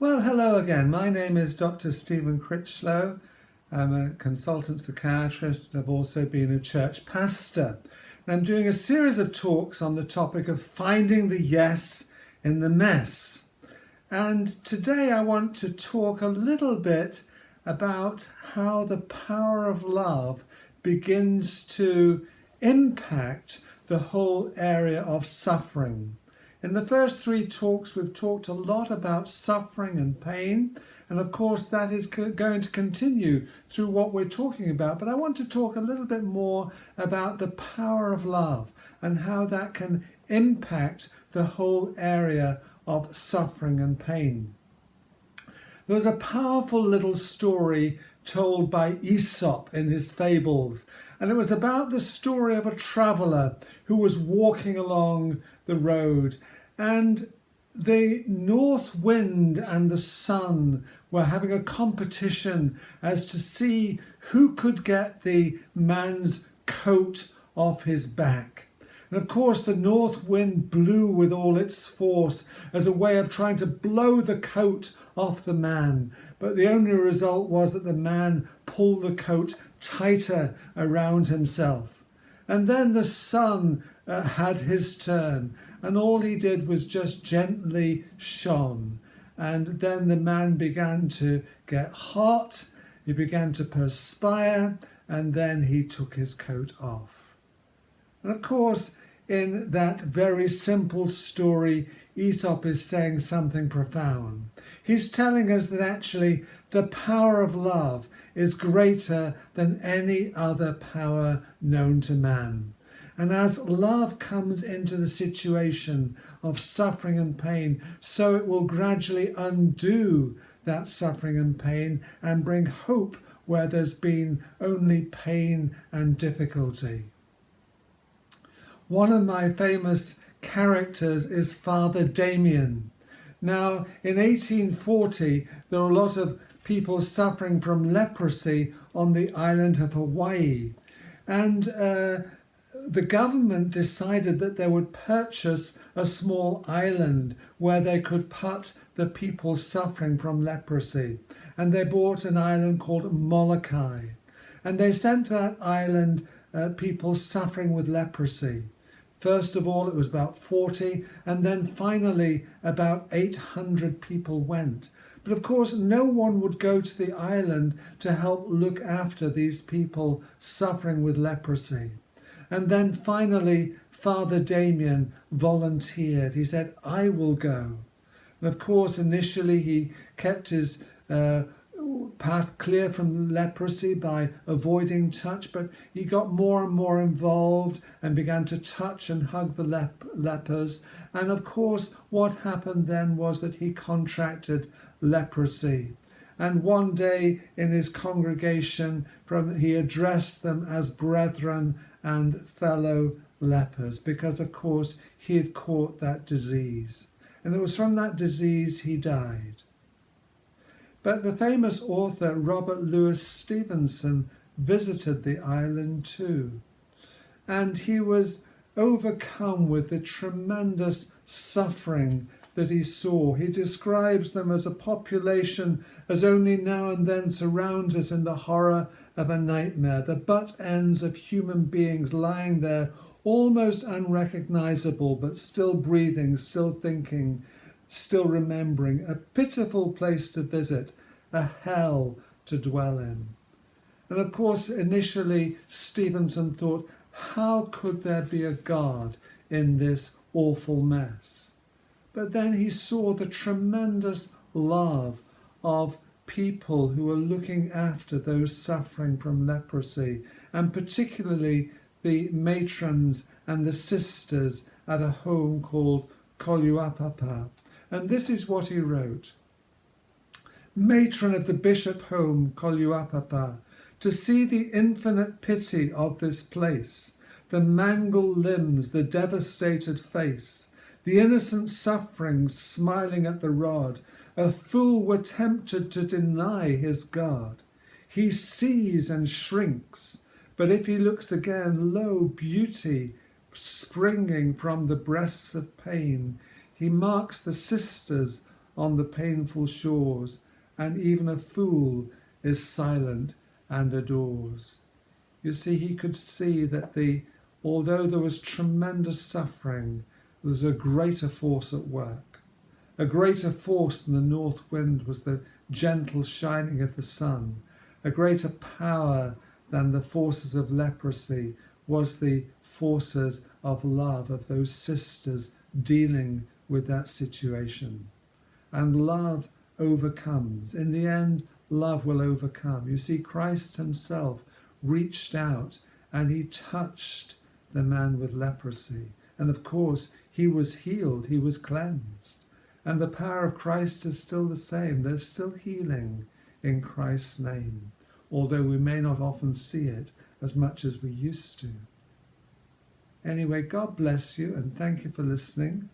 Well, hello again. My name is Dr. Stephen Critchlow. I'm a consultant psychiatrist and I've also been a church pastor. And I'm doing a series of talks on the topic of finding the yes in the mess. And today I want to talk a little bit about how the power of love begins to impact the whole area of suffering. In the first three talks, we've talked a lot about suffering and pain. And of course, that is going to continue through what we're talking about. But I want to talk a little bit more about the power of love and how that can impact the whole area of suffering and pain. There was a powerful little story told by Aesop in his fables. And it was about the story of a traveller who was walking along the road, and the north wind and the sun were having a competition as to see who could get the man's coat off his back. And of course the north wind blew with all its force as a way of trying to blow the coat off the man. But the only result was that the man pulled the coat tighter around himself. And then the sun had his turn, and all he did was just gently shone. And then the man began to get hot, he began to perspire, and then he took his coat off. And of course, in that very simple story, Aesop is saying something profound. He's telling us that actually the power of love is greater than any other power known to man. And as love comes into the situation of suffering and pain, so it will gradually undo that suffering and pain and bring hope where there's been only pain and difficulty. One of my famous characters is Father Damien. Now, in 1840, there were a lot of people suffering from leprosy on the island of Hawaii. And the government decided that they would purchase a small island where they could put the people suffering from leprosy. And they bought an island called Molokai. And they sent to that island people suffering with leprosy. First of all, it was about 40, and then finally about 800 people went. But of course, no one would go to the island to help look after these people suffering with leprosy. And then finally, Father Damien volunteered. He said, I will go. And of course, initially he kept his path clear from leprosy by avoiding touch, but he got more and more involved and began to touch and hug the lepers. And of course, what happened then was that he contracted leprosy. And one day in his congregation, he addressed them as brethren and fellow lepers, because of course he had caught that disease. And it was from that disease he died. But the famous author Robert Louis Stevenson visited the island too. And he was overcome with the tremendous suffering that he saw. He describes them as a population as only now and then surrounds us in the horror of a nightmare, the butt ends of human beings lying there, almost unrecognizable, but still breathing, still thinking, still remembering, a pitiful place to visit, a hell to dwell in. And of course, initially, Stevenson thought, how could there be a God in this awful mess? But then he saw the tremendous love of people who were looking after those suffering from leprosy, and particularly the matrons and the sisters at a home called Koluapapa. And this is what he wrote. Matron of the Bishop Home, Koluapapa, to see the infinite pity of this place, the mangled limbs, the devastated face, the innocent sufferings smiling at the rod, a fool were tempted to deny his God. He sees and shrinks, but if he looks again, lo, beauty springing from the breasts of pain. He marks the sisters on the painful shores, and even a fool is silent and adores. You see, he could see that although there was tremendous suffering, there was a greater force at work. A greater force than the north wind was the gentle shining of the sun. A greater power than the forces of leprosy was the forces of love of those sisters dealing with that situation. And love overcomes. In the end, love will overcome. You see, Christ himself reached out and he touched the man with leprosy. And of course, he was healed, he was cleansed. And the power of Christ is still the same. There's still healing in Christ's name, although we may not often see it as much as we used to. Anyway, God bless you and thank you for listening.